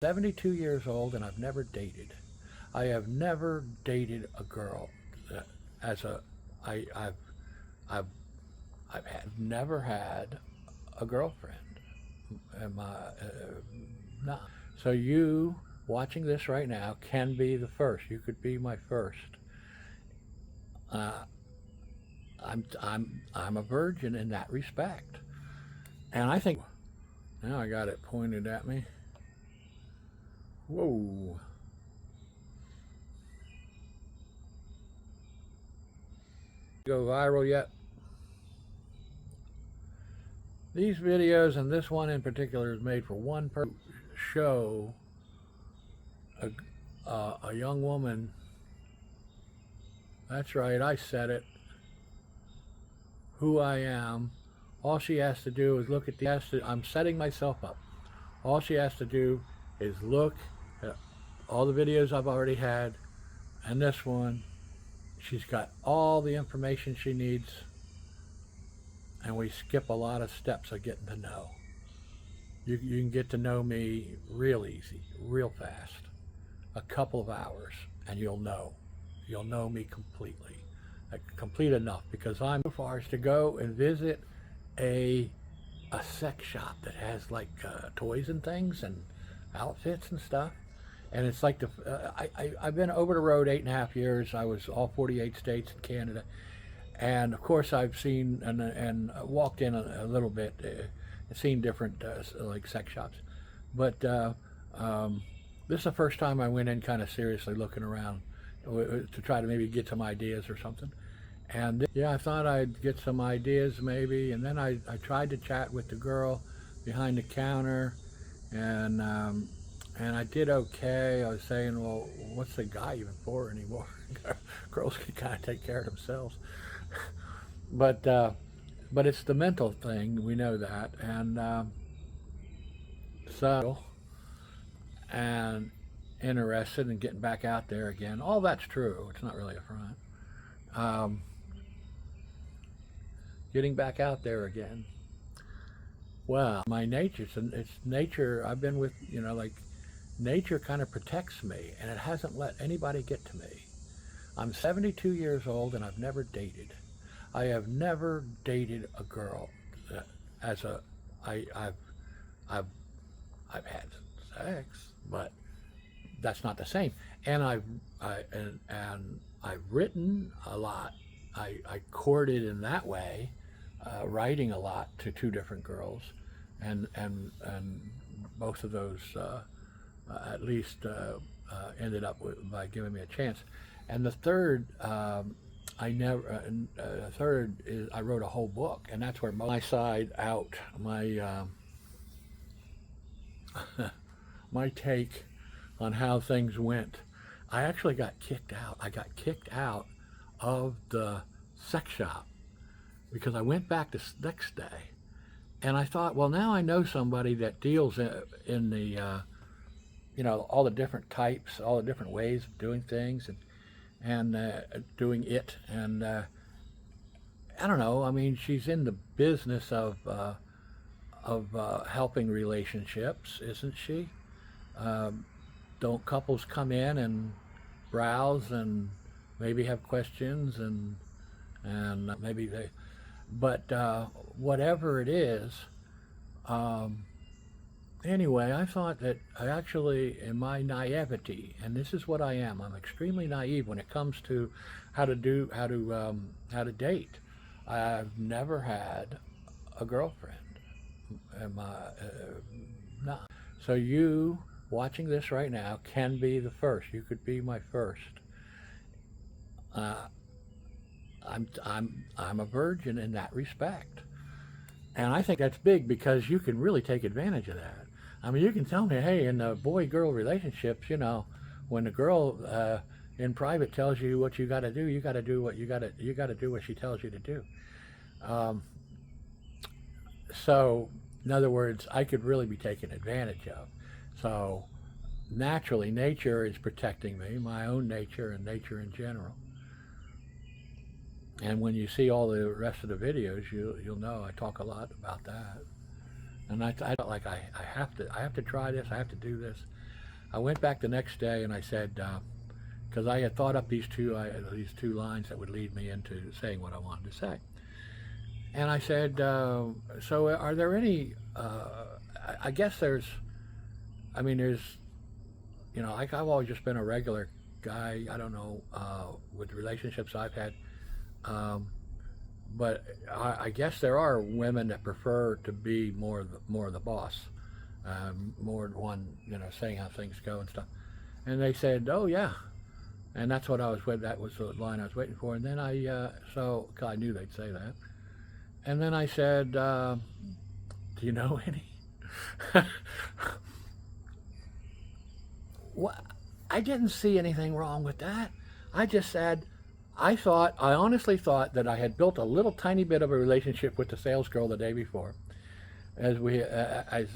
72 years old and I've never dated. I have never dated a girl as a I I've I've never had a girlfriend. Am I not? So you watching this right now can be the first. You could be my first. Uh, I'm a virgin in that respect, and I think now I got it pointed at me. Whoa. Go viral yet? These videos and this one in particular is made for one person. Show a, a young woman. That's right, I said it. Who I am. All she has to do is look at the. I'm setting myself up. All she has to do is look at all the videos I've already had, and this one. She's got all the information she needs, and we skip a lot of steps of getting to know. You can get to know me real easy, real fast. A couple of hours, and you'll know. You'll know me completely. Complete enough, because I'm so far as to go and visit a sex shop that has like toys and things and outfits and stuff. And it's like I've been over the road 8.5 years. I was all 48 states and Canada, and of course I've seen and walked in a little bit, seen different like sex shops, but this is the first time I went in kind of seriously looking around to try to maybe get some ideas or something. And yeah, I thought I'd get some ideas maybe, and then I tried to chat with the girl behind the counter, and I did okay. I was saying, well, what's the guy even for anymore? Girls can kind of take care of themselves. But it's the mental thing. We know that, and so and interested in getting back out there again. All that's true. It's not really a front. Um, Getting back out there again. Well, my nature. It's nature. I've been with like nature kind of protects me, and it hasn't let anybody get to me. I'm 72 years old and I've never dated. I have never dated a girl as a I've I've I've had sex, but that's not the same. And and I've written a lot. I courted in that way, writing a lot to two different girls, and both of those at least ended up by giving me a chance. And the third, I never. Third is I wrote a whole book, and that's where my side out, my my take on how things went. I actually got kicked out. I got kicked out of the sex shop because I went back the next day, and I thought, well, now I know somebody that deals in the all the different types, all the different ways of doing things, and doing it, and I don't know. I mean, she's in the business of helping relationships, isn't she? Um, don't couples come in and browse and maybe have questions and maybe they, but whatever it is. Um, Anyway, I thought that I actually, in my naivety, and this is what I am, I'm extremely naive when it comes to how to date. I've never had a girlfriend. Am I not? So you watching this right now can be the first. You could be my first. Uh, I'm a virgin in that respect, and I think that's big because you can really take advantage of that. I mean, you can tell me, hey, in the boy-girl relationships, when the girl in private tells you what you got to do, you got to do what you got to do what she tells you to do. Um, so, in other words, I could really be taken advantage of. So, naturally, nature is protecting me, my own nature and nature in general. And when you see all the rest of the videos, you'll know I talk a lot about that. And I felt like I have to try this. I have to do this. I went back the next day and I said, because I had thought up these two lines that would lead me into saying what I wanted to say. And I said, so are there any, I guess there's, I mean, there's, you know, like I've always just been a regular guy, I don't know, with relationships I've had, but I guess there are women that prefer to be more the boss, more the one, you know, saying how things go and stuff. And they said, oh yeah. And that's what I was with, that was the line I was waiting for. And then so I knew they'd say that. And then I said, do you know any? What? I didn't see anything wrong with that. I just said, I honestly thought that I had built a little tiny bit of a relationship with the sales girl the day before. I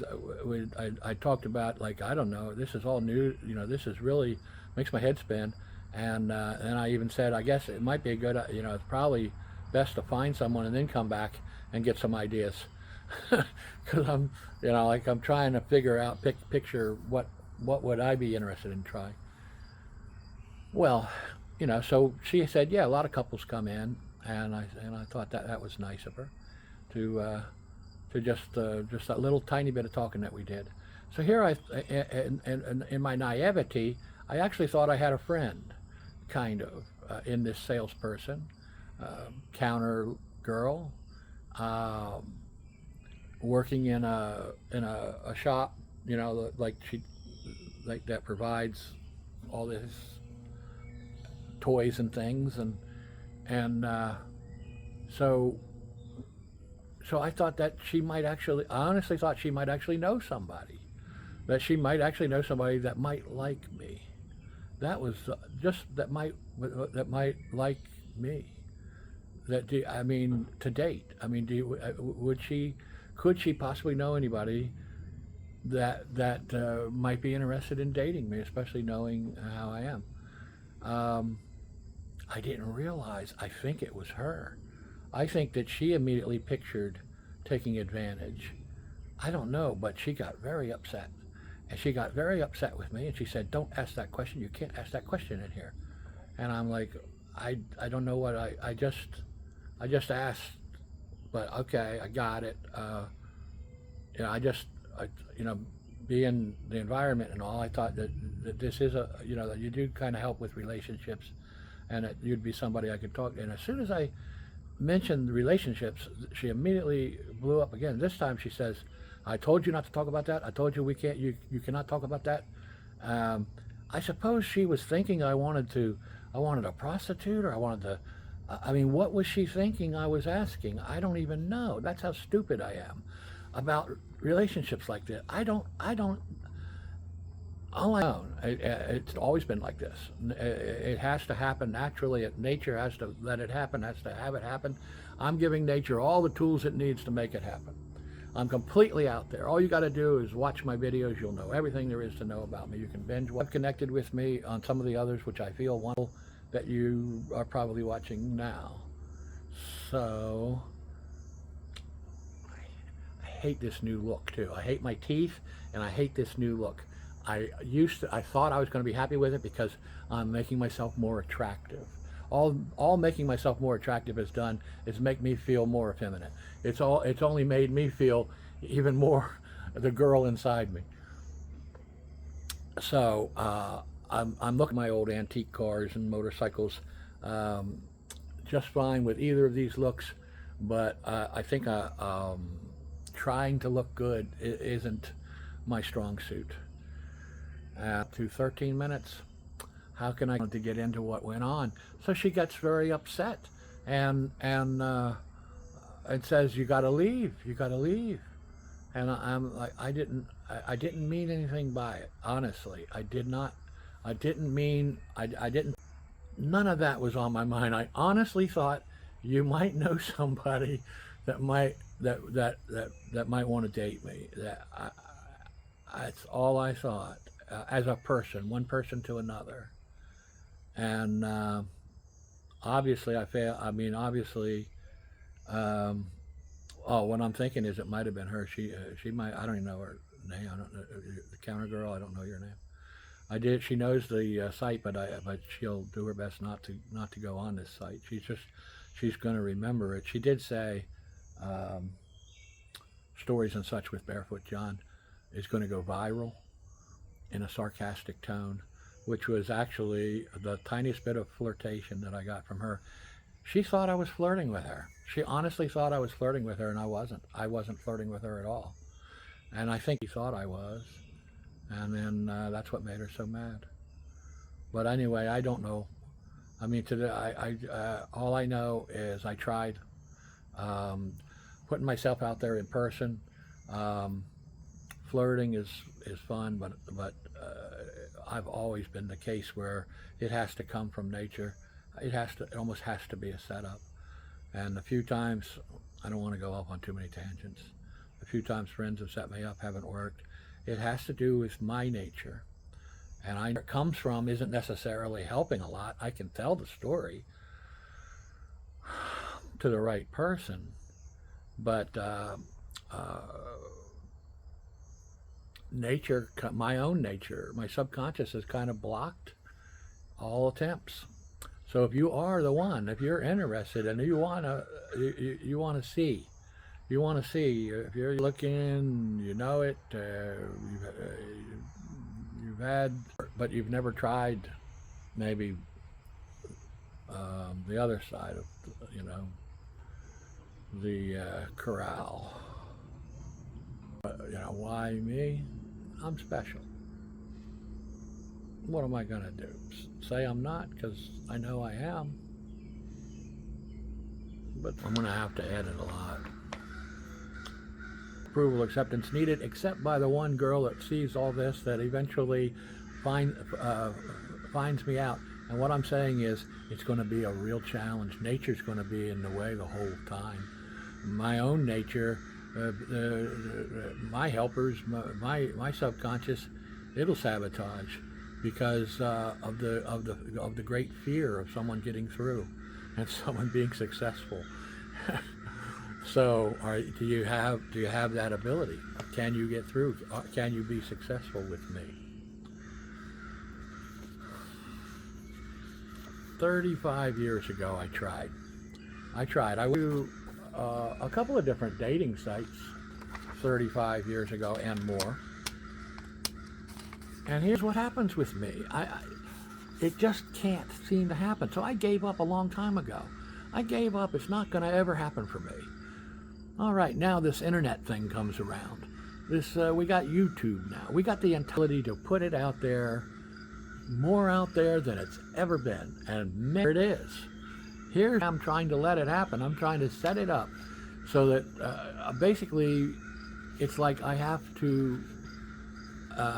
talked about, like, I don't know, this is all new, you know, this is really, makes my head spin. And I even said, I guess it might be a good, you know, it's probably best to find someone and then come back and get some ideas. Because I'm, you know, like I'm trying to figure out, picture what would I be interested in trying. Well, you know, so she said, yeah, a lot of couples come in, and I thought that was nice of her to just that little tiny bit of talking that we did. So here in my naivety, I actually thought I had a friend, kind of, in this salesperson, counter girl, working in a shop, you know, like that provides all this toys and things, and so I thought that I honestly thought she might actually know somebody, that she might actually know somebody that might like me. That was that might like me. I mean, to date. I mean, could she possibly know anybody that might be interested in dating me, especially knowing how I am? I didn't realize, I think it was her. I think that she immediately pictured taking advantage. I don't know, but she got very upset. And she got very upset with me, and she said, don't ask that question. You can't ask that question in here. And I'm like, I don't know what I just asked, but okay, I got it. You know, you know, being the environment and all, I thought that this is you know, that you do kind of help with relationships, and that you'd be somebody I could talk to. And as soon as I mentioned relationships, she immediately blew up again. This time she says, I told you not to talk about that. I told you you cannot talk about that. I suppose she was thinking I wanted a prostitute, or I mean, what was she thinking I was asking? I don't even know. That's how stupid I am about relationships like this. All I know, it's always been like this. It has to happen naturally. Nature has to let it happen, has to have it happen. I'm giving nature all the tools it needs to make it happen. I'm completely out there. All you got to do is watch my videos. You'll know everything there is to know about me. You can binge watch. I've connected with me on some of the others, which I feel wonderful, that you are probably watching now. So I hate this new look too. I hate my teeth, and I hate this new look. I thought I was going to be happy with it because I'm making myself more attractive. All making myself more attractive has done is make me feel more effeminate. It's only made me feel even more the girl inside me. So I'm looking at my old antique cars and motorcycles, just fine with either of these looks, but I think trying to look good isn't my strong suit. To 13 minutes. How can I to get into what went on? So she gets very upset and says, you got to leave. You got to leave. And I'm like, I didn't mean anything by it. Honestly, I did not. I didn't mean. I didn't. None of that was on my mind. I honestly thought you might know somebody that might might want to date me. That's all I thought. As a person, one person to another. And obviously I fail. I mean, obviously, what I'm thinking is it might have been her. She might, I don't even know her name. I don't know, the counter girl, I don't know your name. She knows the site, but she'll do her best not to go on this site. She's going to remember it. She did say Stories and Such with Barefoot John is going to go viral in a sarcastic tone, which was actually the tiniest bit of flirtation that I got from her. She thought I was flirting with her. She honestly thought I was flirting with her, and I wasn't. I wasn't flirting with her at all. And I think she thought I was. And then that's what made her so mad. But anyway, I don't know. I mean, today, all I know is I tried putting myself out there in person. Flirting is fun, but I've always been the case where it has to come from nature. It almost has to be a setup. And a few times, I don't want to go off on too many tangents. A few times friends have set me up, haven't worked. It has to do with my nature. And where it comes from isn't necessarily helping a lot. I can tell the story to the right person, but nature, my own nature, my subconscious has kind of blocked all attempts. So if you are the one, if you're interested and you want to see, if you're looking, you know it, you've had, but you've never tried maybe the other side of, the corral. Why me? I'm special. What am I going to do? Say I'm not, because I know I am. But I'm going to have to edit a lot. Approval, acceptance needed, except by the one girl that sees all this, that eventually finds me out. And what I'm saying is, it's going to be a real challenge. Nature's going to be in the way the whole time. My own nature, my helpers, my subconscious, it'll sabotage because of the great fear of someone getting through and someone being successful. So, do you have that ability? Can you get through? Can you be successful with me? 35 years ago, I tried. I went to a couple of different dating sites 35 years ago and more. And here's what happens with me. It just can't seem to happen. So I gave up a long time ago. I gave up. It's not going to ever happen for me. All right, now this internet thing comes around. We got YouTube now. We got the ability to put it out there, more out there than it's ever been. And there it is. Here I'm trying to let it happen. I'm trying to set it up so that basically it's like I have to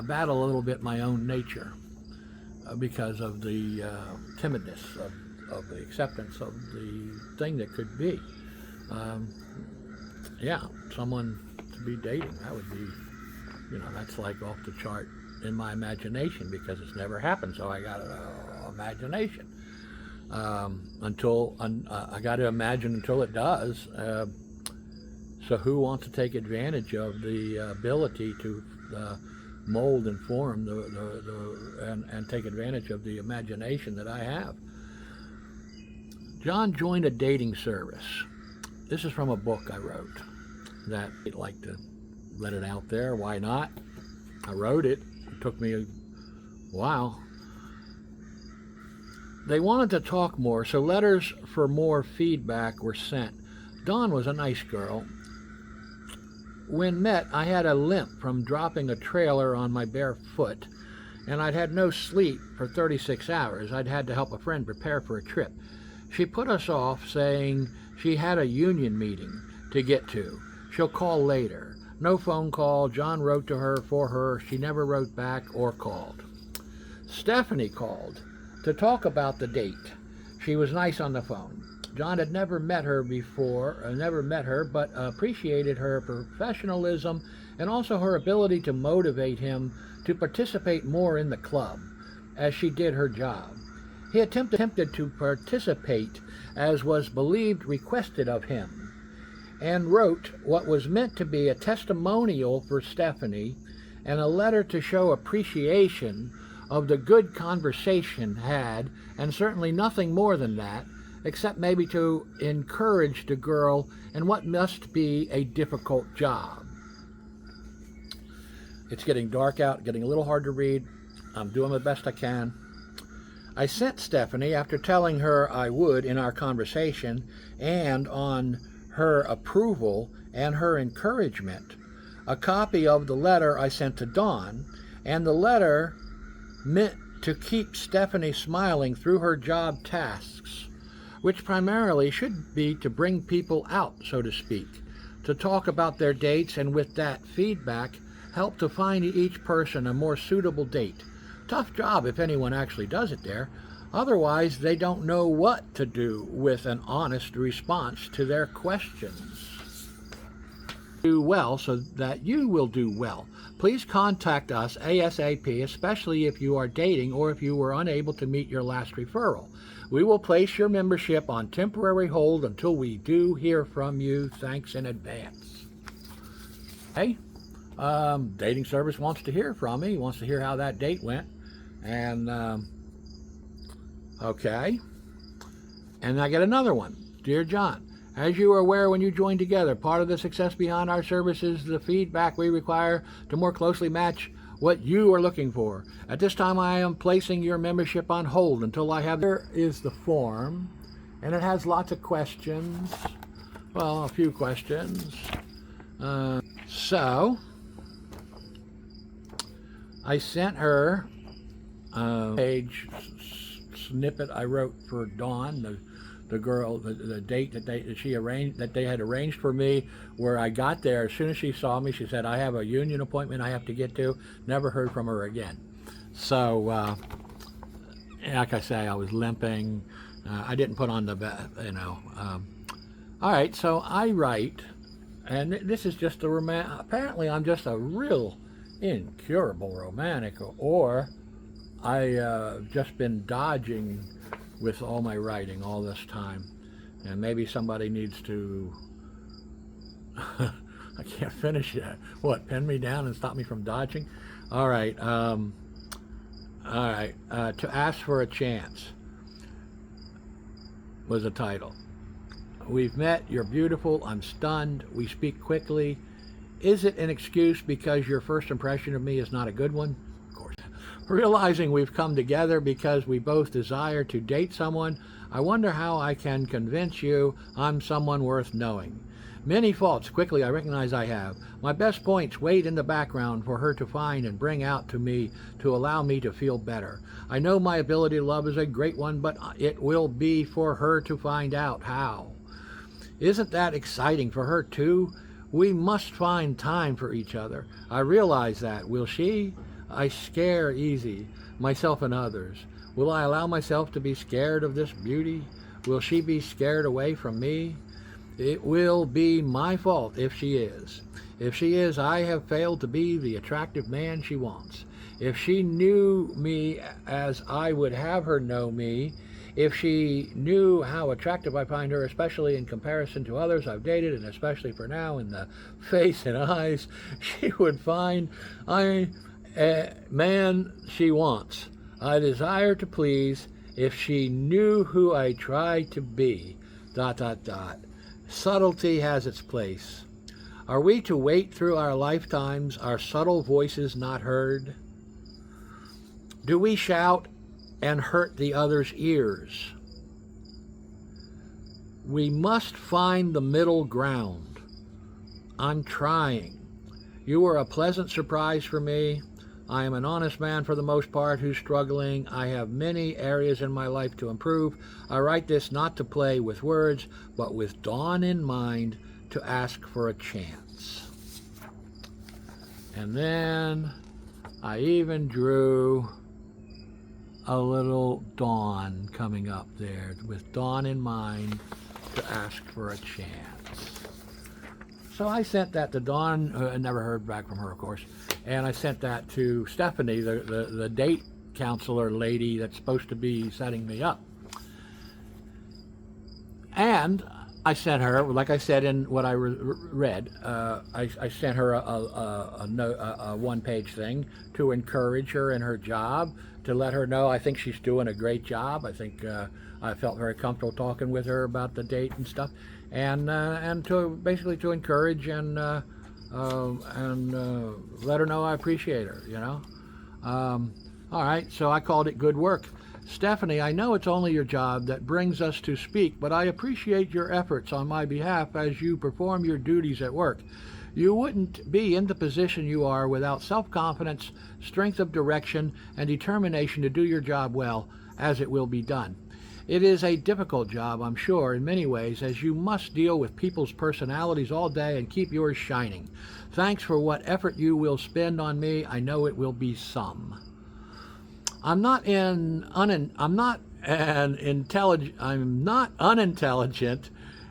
battle a little bit my own nature because of the timidness of the acceptance of the thing that could be. Someone to be dating, that would be, that's like off the chart in my imagination because it's never happened. So I got an imagination I got to imagine until it does. So who wants to take advantage of the ability to mold and form and take advantage of the imagination that I have? John joined a dating service. This is from a book I wrote that I'd like to let it out there. Why not? I wrote it. It took me a while. They wanted to talk more, so letters for more feedback were sent. Dawn was a nice girl. When met, I had a limp from dropping a trailer on my bare foot, and I'd had no sleep for 36 hours. I'd had to help a friend prepare for a trip. She put us off, saying she had a union meeting to get to. She'll call later. No phone call. John wrote to her for her. She never wrote back or called. Stephanie called to talk about the date. She was nice on the phone. John had never met her before, but appreciated her professionalism and also her ability to motivate him to participate more in the club, as she did her job. He attempted to participate as was believed requested of him, and wrote what was meant to be a testimonial for Stephanie and a letter to show appreciation of the good conversation had, and certainly nothing more than that, except maybe to encourage the girl in what must be a difficult job. It's getting dark out, getting a little hard to read. I'm doing the best I can. I sent Stephanie, after telling her I would in our conversation, and on her approval and her encouragement, a copy of the letter I sent to Dawn, and the letter meant to keep Stephanie smiling through her job tasks, which primarily should be to bring people out, so to speak, to talk about their dates, and with that feedback, help to find each person a more suitable date. Tough job if anyone actually does it there. Otherwise, they don't know what to do with an honest response to their questions. Do well so that you will do well. Please contact us ASAP, especially if you are dating or if you were unable to meet your last referral. We will place your membership on temporary hold until we do hear from you. Thanks in advance. Hey, dating service wants to hear from me, wants to hear how that date went. And, okay. And I get another one. Dear John, as you are aware when you join together, part of the success behind our service is the feedback we require to more closely match what you are looking for. At this time, I am placing your membership on hold until I have... Here is the form, and it has lots of questions. Well, a few questions. So, I sent her page snippet I wrote for Dawn, the girl, the date that they had arranged for me, where I got there. As soon as she saw me, she said, I have a union appointment I have to get to. Never heard from her again. So, like I say, I was limping. I didn't put on the, all right, so I write, and this is just apparently I'm just a real incurable romantic, or I've just been dodging with all my writing all this time, and maybe somebody needs to I can't finish yet. What, pin me down and stop me from dodging? All right, to ask for a chance was the title. We've met, you're beautiful, I'm stunned, we speak quickly. Is it an excuse because your first impression of me is not a good one? Of course. Realizing we've come together because we both desire to date someone, I wonder how I can convince you I'm someone worth knowing. Many faults, quickly I recognize I have. My best points wait in the background for her to find and bring out to me to allow me to feel better. I know my ability to love is a great one, but it will be for her to find out how. Isn't that exciting for her too? We must find time for each other. I realize that. Will she? I scare easy, myself and others. Will I allow myself to be scared of this beauty? Will she be scared away from me? It will be my fault if she is. If she is, I have failed to be the attractive man she wants. If she knew me as I would have her know me, if she knew how attractive I find her, especially in comparison to others I've dated, and especially for now in the face and eyes, she would find I a man she wants. I desire to please. If she knew who I try to be, ... Subtlety has its place. Are we to wait through our lifetimes, our subtle voices not heard? Do we shout and hurt the other's ears? We must find the middle ground. I'm trying. You were a pleasant surprise for me. I am an honest man for the most part who's struggling. I have many areas in my life to improve. I write this not to play with words, but with Dawn in mind, to ask for a chance. And then I even drew a little Dawn coming up there, with Dawn in mind, to ask for a chance. So I sent that to Dawn. I never heard back from her, of course. And I sent that to Stephanie, the date counselor lady that's supposed to be setting me up. And I sent her, like I said in what I read, I sent her a one-page thing to encourage her in her job, to let her know I think she's doing a great job. I think I felt very comfortable talking with her about the date and stuff, and to basically to encourage and let her know I appreciate her. You know. All right, so I called it good work. Stephanie, I know it's only your job that brings us to speak, but I appreciate your efforts on my behalf as you perform your duties at work. You wouldn't be in the position you are without self-confidence, strength of direction, and determination to do your job well, as it will be done. It is a difficult job, I'm sure, in many ways, as you must deal with people's personalities all day and keep yours shining. Thanks for what effort you will spend on me. I know it will be some. I'm not unintelligent,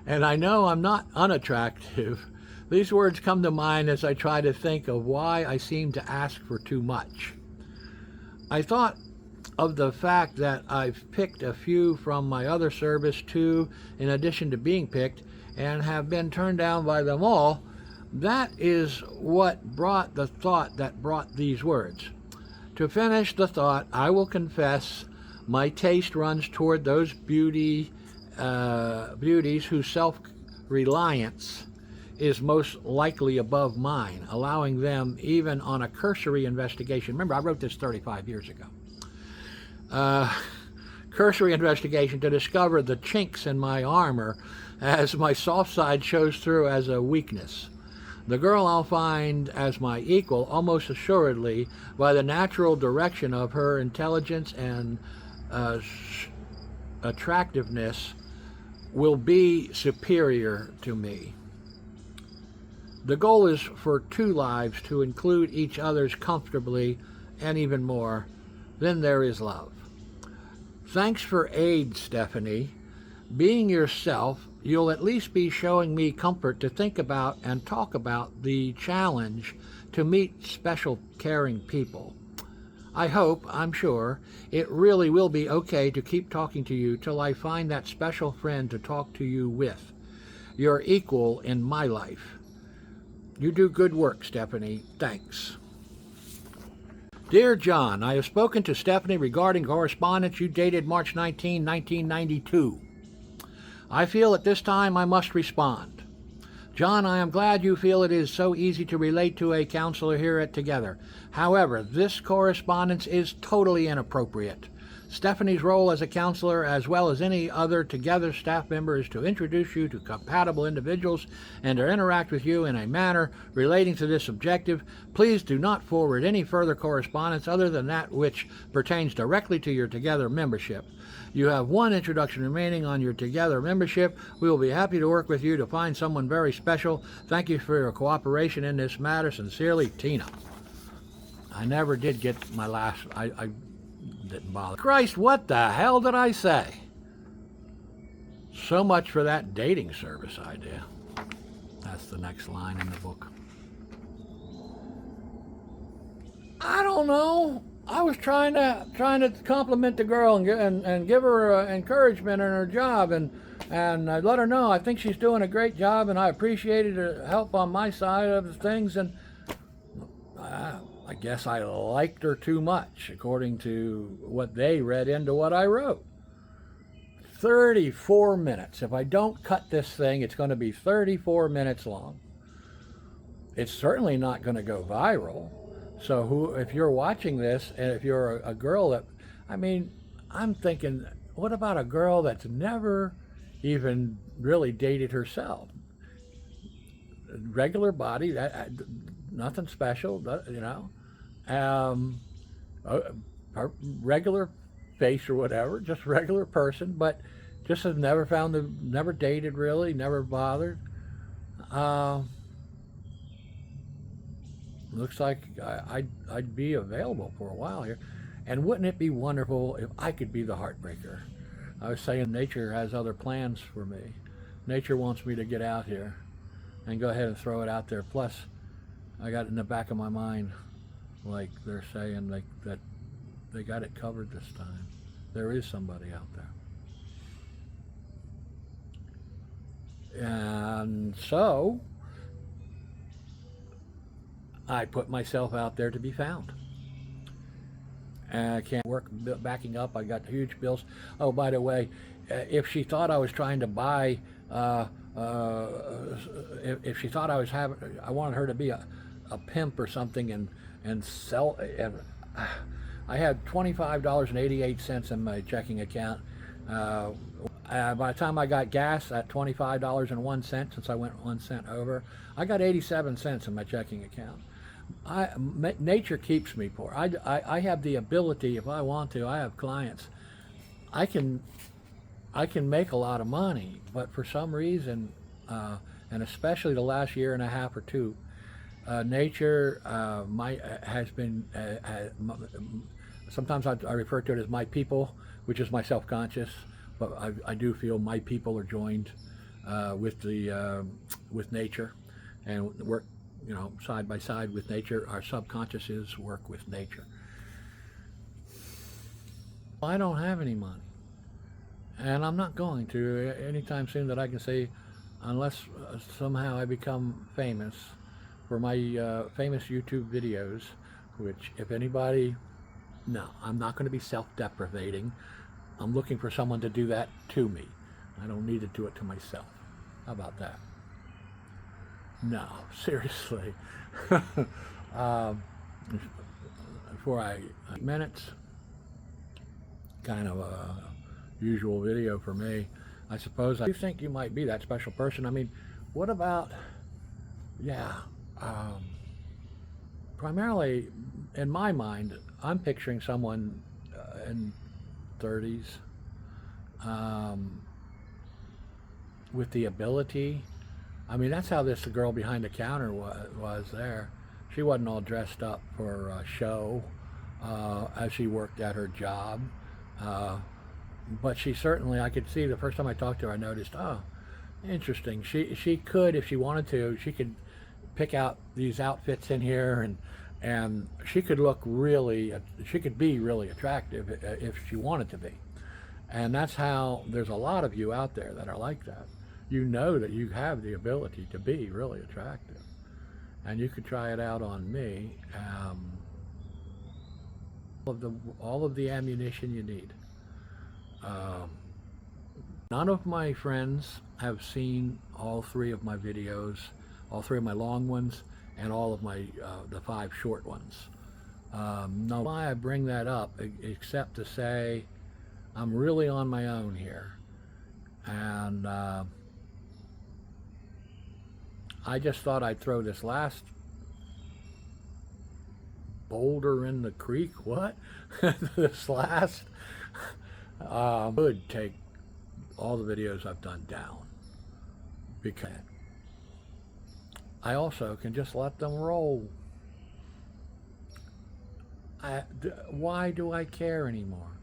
and I know I'm not unattractive. These words come to mind as I try to think of why I seem to ask for too much. I thought of the fact that I've picked a few from my other service too, in addition to being picked, and have been turned down by them all. That is what brought the thought that brought these words. To finish the thought, I will confess my taste runs toward those beauties whose self-reliance is most likely above mine, allowing them even on a cursory investigation. Remember, I wrote this 35 years ago. Cursory investigation to discover the chinks in my armor, as my soft side shows through as a weakness. The girl I'll find as my equal, almost assuredly, by the natural direction of her intelligence and attractiveness, will be superior to me. The goal is for two lives to include each other's comfortably, and even more. Then there is love. Thanks for aid, Stephanie. Being yourself, you'll at least be showing me comfort to think about and talk about the challenge to meet special, caring people. I hope, I'm sure, it really will be okay to keep talking to you till I find that special friend to talk to you with. You're equal in my life. You do good work, Stephanie. Thanks. Dear John, I have spoken to Stephanie regarding correspondence you dated March 19, 1992. I feel at this time I must respond. John, I am glad you feel it is so easy to relate to a counselor here at Together. However, this correspondence is totally inappropriate. Stephanie's role as a counselor, as well as any other Together staff member, is to introduce you to compatible individuals and to interact with you in a manner relating to this objective. Please do not forward any further correspondence other than that which pertains directly to your Together membership. You have one introduction remaining on your Together membership. We will be happy to work with you to find someone very special. Thank you for your cooperation in this matter. Sincerely, Tina. I never did get my last... I didn't bother. Christ, what the hell did I say? So much for that dating service idea. That's the next line in the book. I don't know. I was trying to compliment the girl and give her encouragement in her job and I let her know I think she's doing a great job and I appreciated her help on my side of the things, and I guess I liked her too much, according to what they read into what I wrote. 34 minutes. If I don't cut this thing, it's going to be 34 minutes long. It's certainly not going to go viral. So if you're watching this, and if you're a girl that, I mean, I'm thinking, what about a girl that's never even really dated herself? Regular body, nothing special, you know. Regular face or whatever, just regular person, but just has never dated really, never bothered. Looks like I'd be available for a while here. And wouldn't it be wonderful if I could be the heartbreaker? I was saying nature has other plans for me. Nature wants me to get out here and go ahead and throw it out there. Plus, I got in the back of my mind, like they're saying, like that they got it covered this time. There is somebody out there. And so I put myself out there to be found. And I can't work backing up. I got huge bills. Oh, by the way, if she thought I was trying to buy, uh, uh, if she thought I wanted her to be a pimp or something and sell, and I had $25.88 in my checking account. By the time I got gas at $25.01, since I went 1 cent over, I got 87 cents in my checking account. Nature keeps me poor. I have the ability, if I want to, I have clients. I can make a lot of money, but for some reason, and especially the last year and a half or two, nature has been. Sometimes I refer to it as my people, which is my self-conscious, but I do feel my people are joined with nature, and work, side by side with nature. Our subconsciouses work with nature. I don't have any money, and I'm not going to anytime soon that I can say, unless somehow I become famous for my famous YouTube videos, which, if anybody, no, I'm not going to be self-deprecating. I'm looking for someone to do that to me. I don't need to do it to myself. How about that? No, seriously. Before minutes, kind of a usual video for me. I suppose I do think you might be that special person. I mean, what about, yeah, primarily in my mind, I'm picturing someone in 30s with the ability. I mean, that's how the girl behind the counter was there. She wasn't all dressed up for a show as she worked at her job. But she certainly, I could see the first time I talked to her, I noticed, oh, interesting. She could, if she wanted to, she could pick out these outfits in here, and she could look really, she could be really attractive if she wanted to be. And that's how, there's a lot of you out there that are like that. You know that you have the ability to be really attractive, and you could try it out on me. All of the ammunition you need. None of my friends have seen all 3 of my videos, all 3 of my long ones, and all of my the 5 short ones. Now, why I bring that up, except to say I'm really on my own here, and I just thought I'd throw this last boulder in the creek. What? This last would take all the videos I've done down, because I also can just let them roll. Why do I care anymore?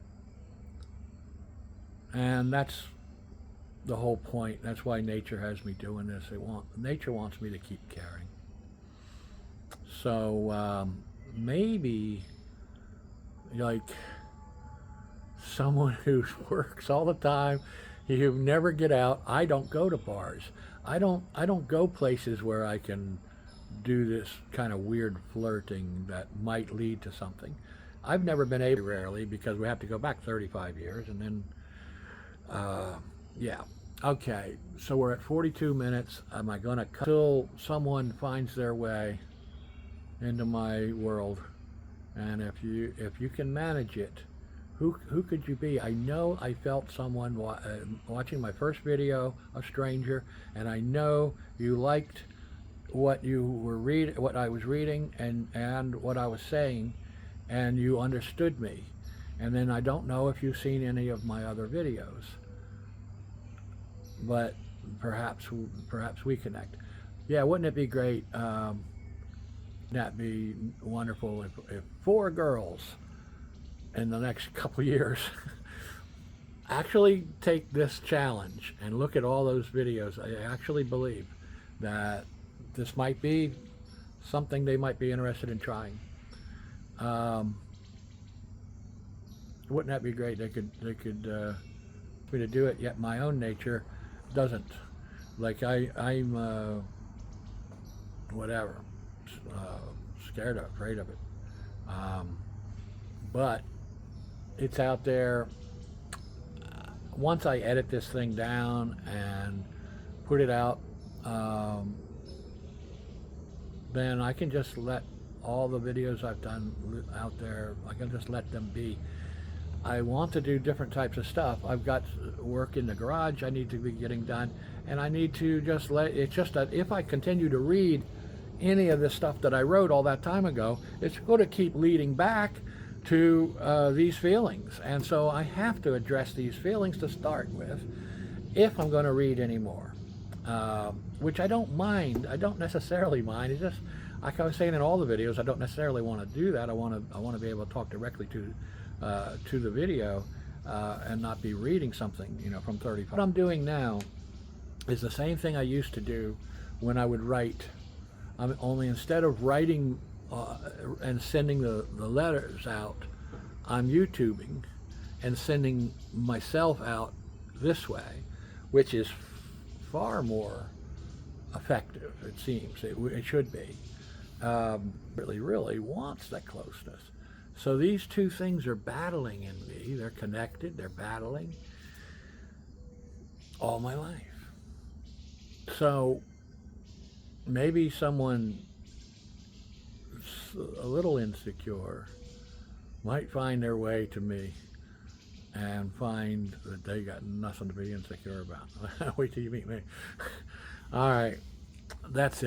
And that's the whole point. That's why nature has me doing this. Nature wants me to keep caring. So maybe, like, someone who works all the time, you never get out. I don't go to bars. I don't go places where I can do this kind of weird flirting that might lead to something. I've never been able, rarely, because we have to go back 35 years, and then yeah. Okay, so we're at 42 minutes. Am I gonna cut till someone finds their way into my world? And if you can manage it, who could you be? I know I felt someone watching my first video, a stranger, and I know you liked what you were what I was reading, and what I was saying, and you understood me. And then I don't know if you've seen any of my other videos, but perhaps we connect. Yeah, wouldn't it be great? That'd be wonderful if 4 girls in the next couple years actually take this challenge and look at all those videos. I actually believe that this might be something they might be interested in trying. Wouldn't that be great? They could me to do it, yet my own nature doesn't like I'm whatever, scared of, afraid of it. But it's out there. Once I edit this thing down and put it out, then I can just let all the videos I've done out there, I can just let them be. I want to do different types of stuff. I've got work in the garage I need to be getting done, and I need to just let, it's just that if I continue to read any of the stuff that I wrote all that time ago, it's going to keep leading back to these feelings. And so I have to address these feelings to start with if I'm going to read anymore, which I don't mind. I don't necessarily mind. It's just, like I was saying in all the videos, I don't necessarily want to do that. I want to be able to talk directly to the video and not be reading something, you know, from 35. What I'm doing now is the same thing I used to do when I would write. Only instead of writing and sending the letters out, I'm YouTubing and sending myself out this way, which is far more effective, it seems. It should be. Really wants that closeness. So these two things are battling in me. They're connected, they're battling all my life. So maybe someone a little insecure might find their way to me and find that they got nothing to be insecure about. Wait till you meet me. All right, that's it.